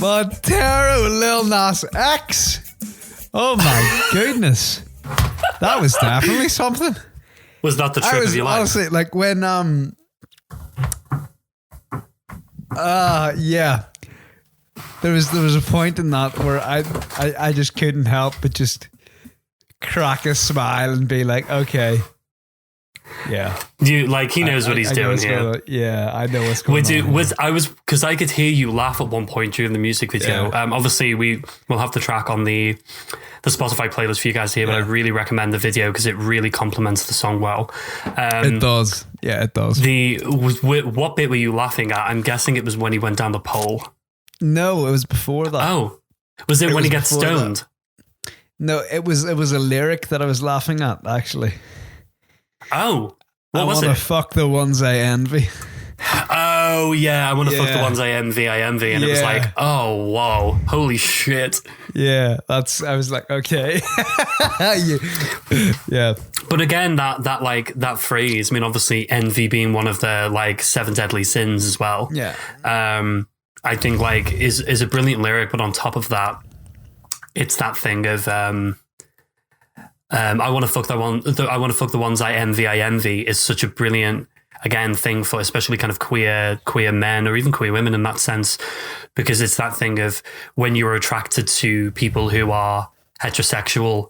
Montero, Lil Nas X. Oh my goodness. That was definitely something. Was that the trip of your life? Honestly, like when yeah. There was a point in that where I just couldn't help but just crack a smile and be like, okay. Yeah. You like he knows what he's doing here. Yeah, I know what's going on. Because I could hear you laugh at one point during the music video. Yeah. Obviously we will have the track on the Spotify playlist for you guys here, but I really recommend the video because it really complements the song well. It does. Yeah, it does. What bit were you laughing at? I'm guessing it was when he went down the pole. No, it was before that. Oh, was it when he gets stoned? That. No, it was a lyric that I was laughing at, actually. Oh, what was it? I want to fuck the ones I envy. Oh, yeah, I want to fuck the ones I envy. And it was like, oh, whoa, holy shit. Yeah, I was like, okay. Yeah. But again, that phrase, I mean, obviously envy being one of the like 7 deadly sins as well. Yeah. I think like is a brilliant lyric, but on top of that, it's that thing of I want to fuck I want to fuck the ones I envy is such a brilliant again thing for especially kind of queer men or even queer women in that sense, because it's that thing of when you're attracted to people who are heterosexual.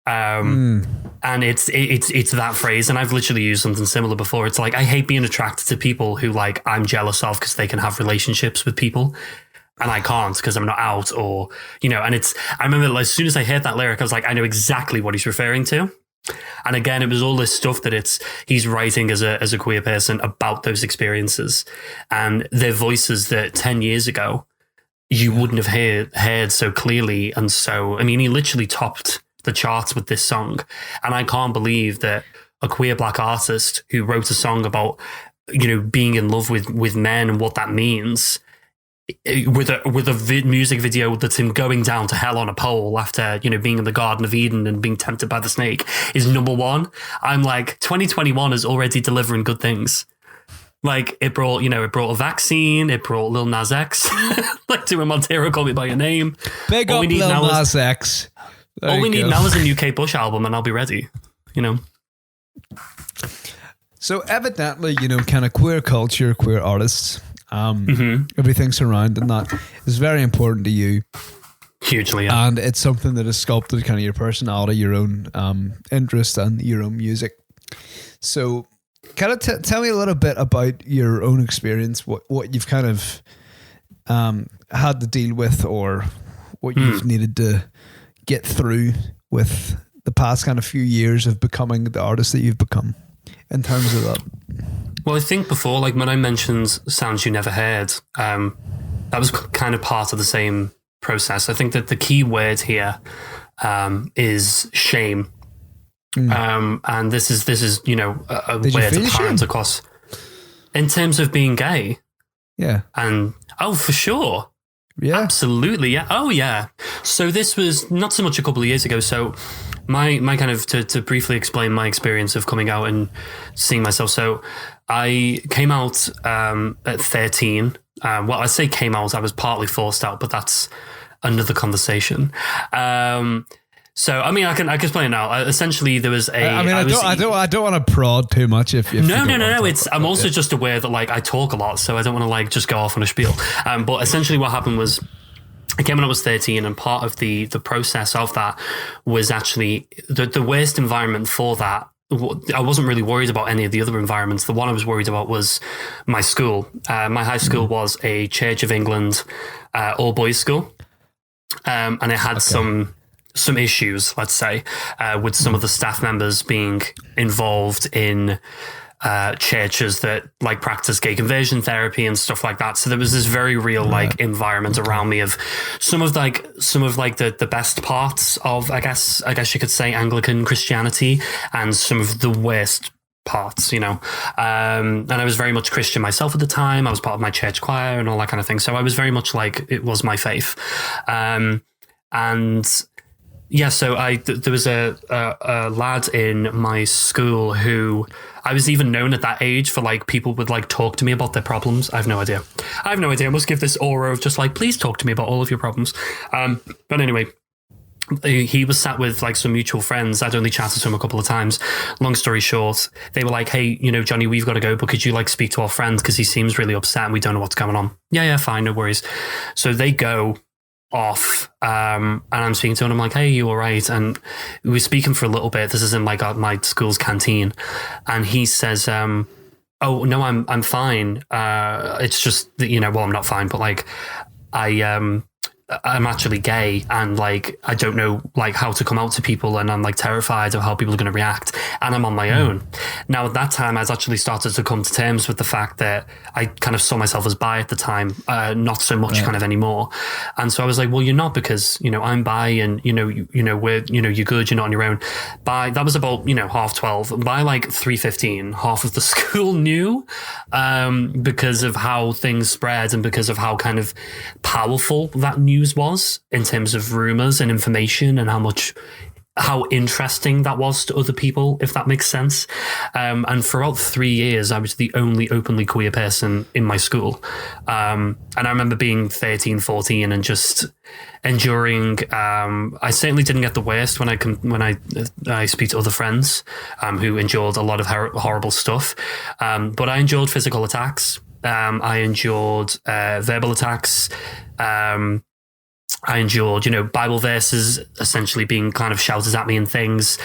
And it's that phrase, and I've literally used something similar before. It's like, I hate being attracted to people who like I'm jealous of because they can have relationships with people and I can't because I'm not out, or, you know, and I remember as soon as I heard that lyric, I was like, I know exactly what he's referring to. And again, it was all this stuff that he's writing as a queer person about those experiences and their voices that 10 years ago you wouldn't have heard so clearly. And so, I mean, he literally topped the charts with this song, and I can't believe that a queer black artist who wrote a song about, you know, being in love with men and what that means, with a music video that's him going down to hell on a pole after, you know, being in the Garden of Eden and being tempted by the snake, is number one. I'm like, 2021 is already delivering good things. Like it brought a vaccine, it brought Lil Nas X, like doing Montero, Call Me By Your Name. Big up Lil Nas X. All we need now is a new Kate Bush album and I'll be ready, you know. So evidently, you know, kind of queer culture, queer artists, everything surrounding that is very important to you. Hugely, yeah. And it's something that has sculpted kind of your personality, your own interest and your own music. So kind of tell me a little bit about your own experience, what you've kind of had to deal with, or what you've needed to get through with the past kind of few years of becoming the artist that you've become in terms of that. Well, I think before, like when I mentioned Sounds You Never Heard, that was kind of part of the same process. I think that the key word here is shame. And this is, you know, a weird apparent across in terms of being gay. Yeah. And for sure. Yeah. Absolutely. Yeah. Oh yeah. So this was not so much a couple of years ago. So my kind of to briefly explain my experience of coming out and seeing myself. So I came out at 13. Well, I say came out, I was partly forced out, but that's another conversation. So I mean, I can explain it now. Essentially, there was a. I don't want to prod too much. If no. I'm also just aware that like I talk a lot, so I don't want to like just go off on a spiel. But essentially, what happened was, I came when I was 13, and part of the process of that was actually the worst environment for that. I wasn't really worried about any of the other environments. The one I was worried about was my school. My high school was a Church of England all boys school, and it had some issues, let's say, with some of the staff members being involved in churches that like practice gay conversion therapy and stuff like that. So there was this very real like environment around me of some of the best parts of I guess you could say Anglican Christianity, and some of the worst parts, you know. And I was very much Christian myself at the time. I was part of my church choir and all that kind of thing. So I was very much like, it was my faith. And Yeah, so there was a lad in my school who I was even known at that age for like people would like talk to me about their problems. I have no idea. I must give this aura of just like, please talk to me about all of your problems. But anyway, he was sat with like some mutual friends. I'd only chatted to him a couple of times. Long story short, they were like, hey, Johnny, we've got to go, but could you like speak to our friend? Because he seems really upset and we don't know what's going on. Yeah, fine, no worries. So they go off and I'm speaking to him. I'm like, hey, you all right? And we were speaking for a little bit. This is in like my school's canteen. And he says, oh no, I'm fine. It's just that, well, I'm not fine, but like I'm actually gay and like I don't know like how to come out to people and I'm like terrified of how people are going to react and I'm on my own. Now at that time I'd actually started to come to terms with the fact that I kind of saw myself as bi at the time, not so much kind of anymore. And so I was like, well, you're not, because I'm bi and we're you're good, you're not on your own. By that was about 12:30. By like 3:15 half of the school knew, because of how things spread and because of how kind of powerful that news was in terms of rumors and information and how interesting that was to other people, if that makes sense. And for about 3 years, I was the only openly queer person in my school. And I remember being 13, 14 and just enduring. I certainly didn't get the worst when I speak to other friends who endured a lot of horrible stuff. But I endured physical attacks. I endured verbal attacks. I endured, Bible verses essentially being kind of shouted at me and things.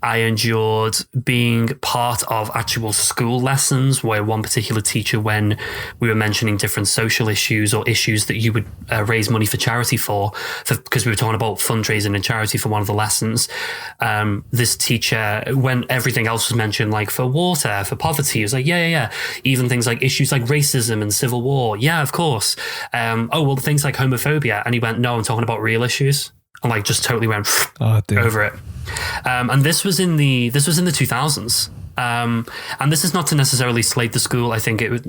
I endured being part of actual school lessons where one particular teacher, when we were mentioning different social issues or issues that you would raise money for charity for, because we were talking about fundraising and charity for one of the lessons, this teacher, when everything else was mentioned, like for water, for poverty, he was like, yeah. Even things like issues like racism and civil war. Yeah, of course. Things like homophobia. And he went, no, I'm talking about real issues. And like just totally went over it. And this was in the 2000s. And this is not to necessarily slate the school. I think it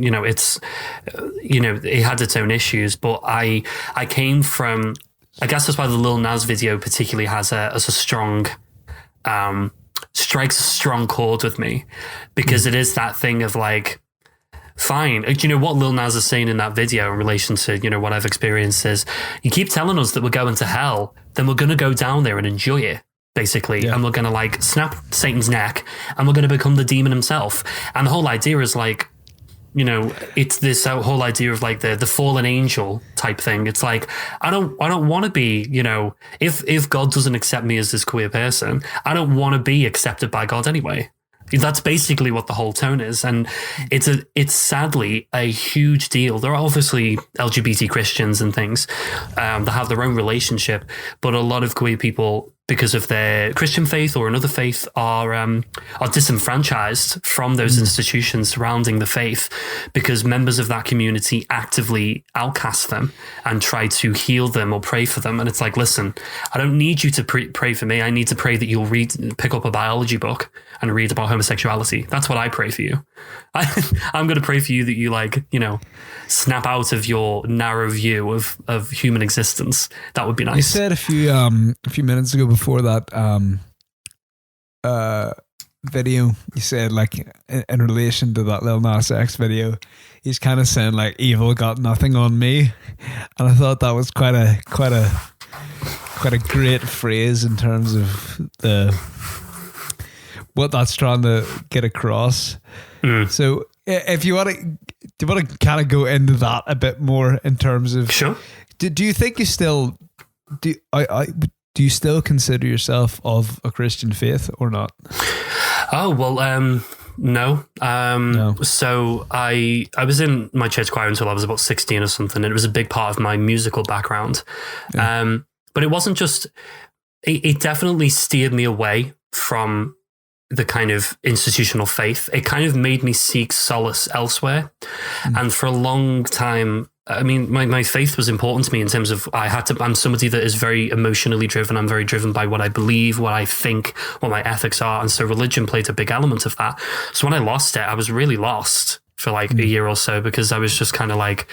had its own issues, but I came from, I guess that's why the Lil Nas video particularly has a strong, strikes a strong chord with me, because it is that thing of like, fine. What Lil Nas is saying in that video in relation to, what I've experienced is, you keep telling us that we're going to hell, then we're going to go down there and enjoy it, basically. Yeah. And we're going to like snap Satan's neck and we're going to become the demon himself. And the whole idea is like, it's this whole idea of like the fallen angel type thing. It's like, I don't want to be, if God doesn't accept me as this queer person, I don't want to be accepted by God anyway. That's basically what the whole tone is. And it's sadly a huge deal. There are obviously LGBT Christians and things that have their own relationship, but a lot of queer people, because of their Christian faith or another faith, are disenfranchised from those institutions surrounding the faith, because members of that community actively outcast them and try to heal them or pray for them. And it's like, listen, I don't need you to pray for me. I need to pray that you'll pick up a biology book and read about homosexuality. That's what I pray for you. I'm going to pray for you that you snap out of your narrow view of human existence. That would be nice. You said a few minutes ago before that video, you said like in relation to that Lil Nas X video, he's kind of saying like, evil got nothing on me, and I thought that was quite a great phrase in terms of what that's trying to get across. So if you want to, do you want to kind of go into that a bit more in terms of, sure. Do you think you still do you still consider yourself of a Christian faith or not? Oh, well, no. No. So I was in my church choir until I was about 16 or something, and it was a big part of my musical background. Yeah. But it wasn't just, it definitely steered me away from the kind of institutional faith. It kind of made me seek solace elsewhere. And for a long time, I mean, my faith was important to me in terms of I'm somebody that is very emotionally driven. I'm very driven by what I believe, what I think, what my ethics are. And so religion played a big element of that. So when I lost it, I was really lost for like a year or so, because I was just kind of like,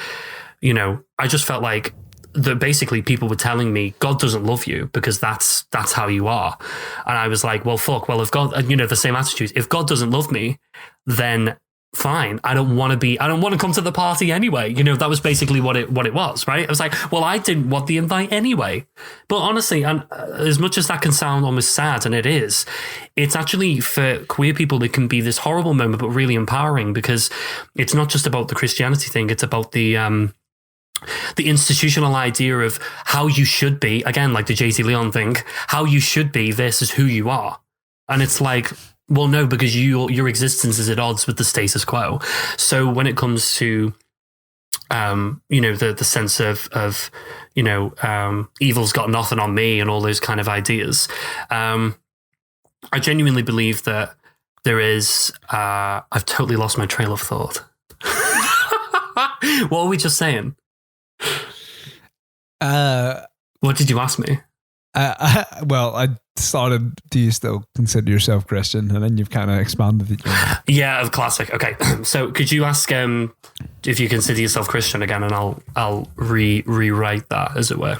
I just felt like that basically people were telling me God doesn't love you because that's how you are. And I was like, well, fuck, well, if God, you know, the same attitude, if God doesn't love me, then fine. I don't want to come to the party anyway. You know, that was basically what it was, right? I was like, well, I didn't want the invite anyway. But honestly, and as much as that can sound almost sad, and it is, it's actually for queer people, it can be this horrible moment, but really empowering, because it's not just about the Christianity thing. It's about the institutional idea of how you should be, again, like the JT Leon thing, how you should be versus who you are. And it's like, well, no, because your existence is at odds with the status quo. So when it comes to, you know, the sense of you know, evil's got nothing on me and all those kind of ideas, I genuinely believe that there is, I've totally lost my trail of thought. What were we just saying? What did you ask me? Well, I started, do you still consider yourself Christian? And then you've kind of expanded it. Yeah, classic. Okay. So could you ask if you consider yourself Christian again, and I'll rewrite that, as it were.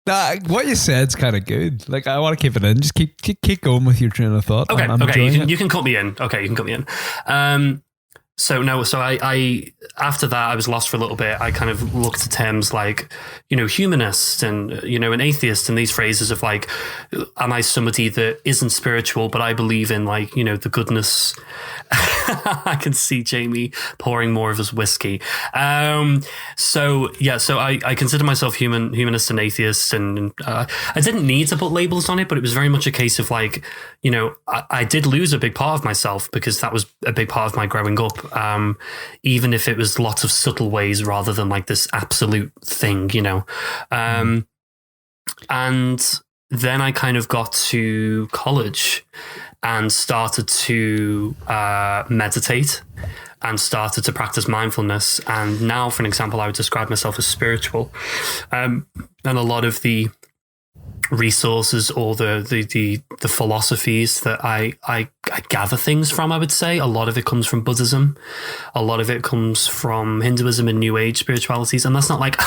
What you said's kind of good. Like, I want to keep it in. Just keep going with your train of thought. Okay. I'm You can cut me in. Okay. You can cut me in. So I after that, I was lost for a little bit. I kind of looked at terms like, you know, humanist and, you know, an atheist, and these phrases of like, am I somebody that isn't spiritual, but I believe in, like, you know, the goodness. I can see Jamie pouring more of his whiskey. So I consider myself humanist and atheist, and I didn't need to put labels on it, but it was very much a case of like, you know, I did lose a big part of myself, because that was a big part of my growing up. Even if it was lots of subtle ways rather than like this absolute thing, you know. And then I kind of got to college and started to meditate and started to practice mindfulness. And now, for an example, I would describe myself as spiritual. And a lot of the resources or the philosophies that I gather things from, I would say a lot of it comes from Buddhism, a lot of it comes from Hinduism and New Age spiritualities. And that's not like,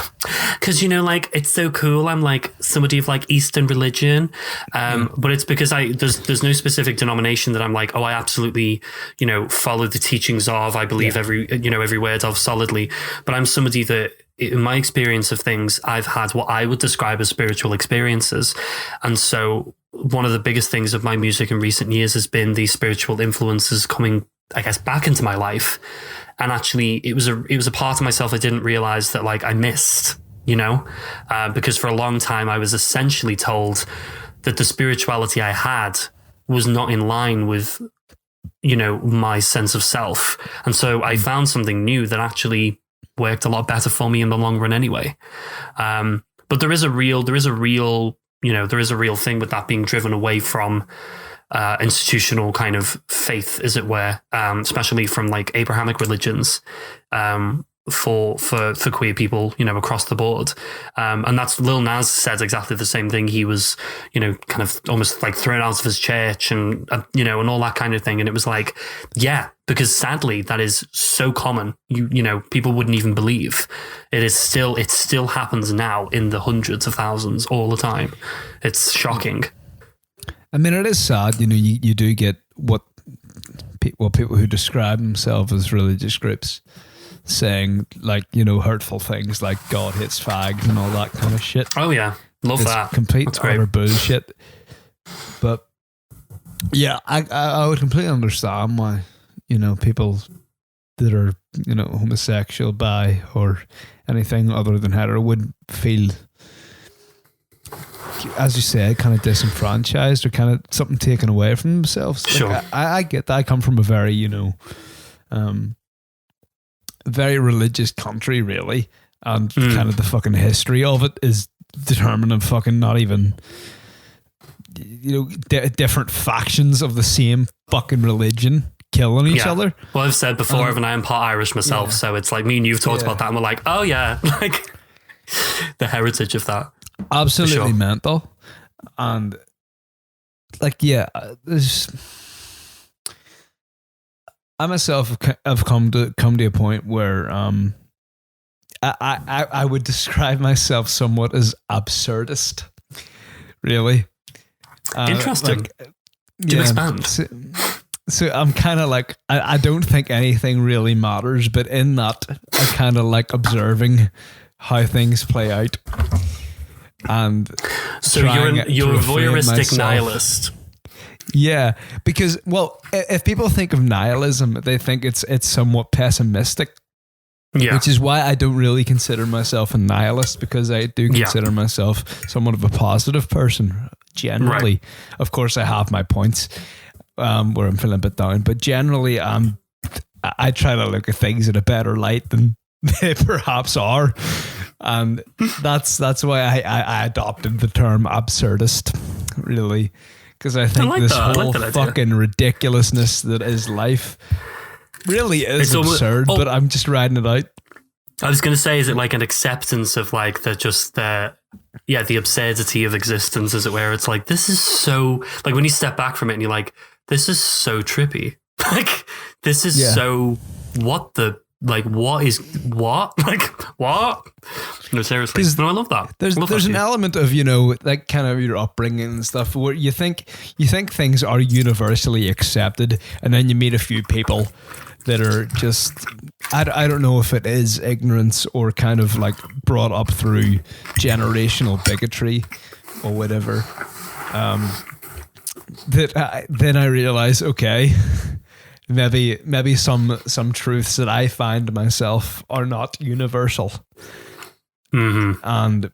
because, you know, like, it's so cool, I'm like somebody of like Eastern religion, but it's because there's no specific denomination that I'm like, oh, I absolutely, you know, follow the teachings of, I believe every word of solidly. But I'm somebody that, in my experience of things, I've had what I would describe as spiritual experiences. And so one of the biggest things of my music in recent years has been these spiritual influences coming, I guess, back into my life. And actually, it was a part of myself I didn't realize that, like, I missed, you know, because for a long time I was essentially told that the spirituality I had was not in line with, you know, my sense of self. And so I found something new that actually worked a lot better for me in the long run anyway. But there is a real thing with that being driven away from institutional kind of faith, as it were, especially from like Abrahamic religions, for queer people, you know, across the board. And that's, Lil Nas said exactly the same thing. He was, you know, kind of almost like thrown out of his church and, you know, and all that kind of thing. And it was like, yeah, because sadly that is so common. You know, people wouldn't even believe it still happens now in the hundreds of thousands all the time. It's shocking. I mean, it is sad, you know, you do get what people who describe themselves as religious groups saying, like, you know, hurtful things like God hates fags and all that kind of shit. Oh yeah, love it's that. Complete utter bullshit. But yeah, I would completely understand why, you know, people that are, you know, homosexual, bi, or anything other than hetero would feel, as you said, kind of disenfranchised or kind of something taken away from themselves. Like, sure. I get that. I come from a very, you know, very religious country, really, and kind of the fucking history of it is determining fucking not even, you know, different factions of the same fucking religion killing each other. Well, I've said before, and I am part Irish myself, so it's like me and you've talked about that, and we're like, oh yeah, like the heritage of that. Absolutely mental. And like, yeah, I myself have come to a point where I would describe myself somewhat as absurdist, really. Interesting. Do you expand? So I'm kind of like, I don't think anything really matters, but in that, I kind of like observing how things play out. And so you're a voyeuristic nihilist. Yeah, because, well, if people think of nihilism, they think it's somewhat pessimistic. Yeah. Which is why I don't really consider myself a nihilist, because I do consider myself somewhat of a positive person generally. Right. Of course, I have my points where I'm feeling a bit down, but generally I try to look at things in a better light than they perhaps are. And that's why I adopted the term absurdist, really. Because I think this whole fucking ridiculousness that is life really is absurd, but I'm just riding it out. I was going to say, is it like an acceptance of like the absurdity of existence, as it were? It's like, this is so, like when you step back from it and you're like, this is so trippy. Like, this is so, what the, like, what is, what? Like, what? No, seriously. No, I love that. There's an element of, you know, like kind of your upbringing and stuff where you think things are universally accepted, and then you meet a few people that are just, I don't know if it is ignorance or kind of like brought up through generational bigotry or whatever. Then I realize, okay, maybe some truths that I find myself are not universal. Mm-hmm. And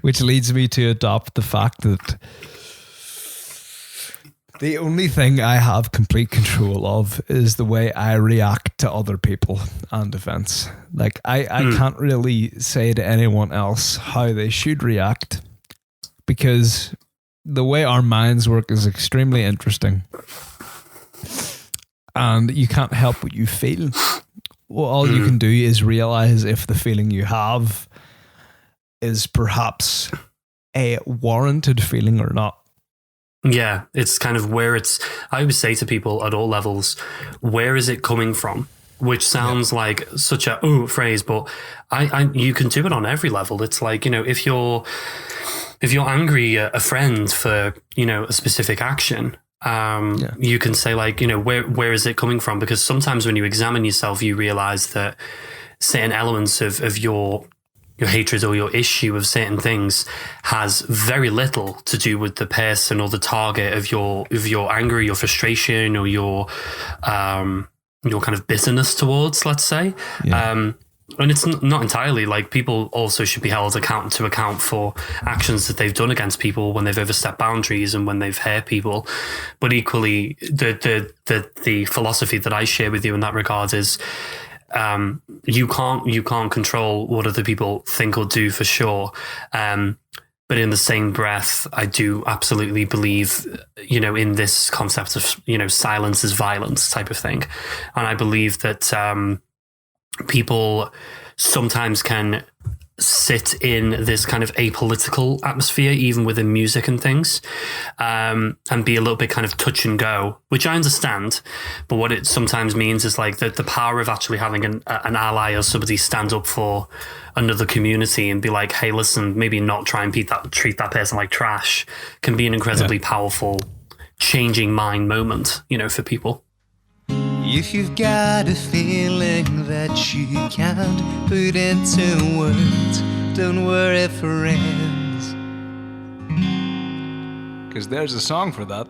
which leads me to adopt the fact that the only thing I have complete control of is the way I react to other people and events. Like I can't really say to anyone else how they should react, because the way our minds work is extremely interesting. And you can't help what you feel. Well, all you can do is realize if the feeling you have is perhaps a warranted feeling or not. Yeah, it's kind of where it's, I would say to people at all levels, where is it coming from? Which sounds like such a phrase, but you can do it on every level. It's like, you know, if you're angry at a friend for, you know, a specific action, you can say like, you know, where is it coming from? Because sometimes when you examine yourself, you realize that certain elements of your hatred or your issue of certain things has very little to do with the person or the target of your anger, your frustration, or your kind of bitterness towards, let's say. Yeah. And it's not entirely, like, people also should be held to account for actions that they've done against people when they've overstepped boundaries and when they've hurt people. But equally, the philosophy that I share with you in that regard is, you can't control what other people think or do, for sure. But in the same breath, I do absolutely believe, you know, in this concept of, you know, silence is violence type of thing. And I believe that people sometimes can sit in this kind of apolitical atmosphere, even within music and things, and be a little bit kind of touch and go, which I understand. But what it sometimes means is like the power of actually having an ally or somebody stand up for another community and be like, hey, listen, maybe not try and treat that person like trash, can be an incredibly powerful changing mind moment, you know, for people. If you've got a feeling that you can't put into words, don't worry, friends, 'cause there's a song for that.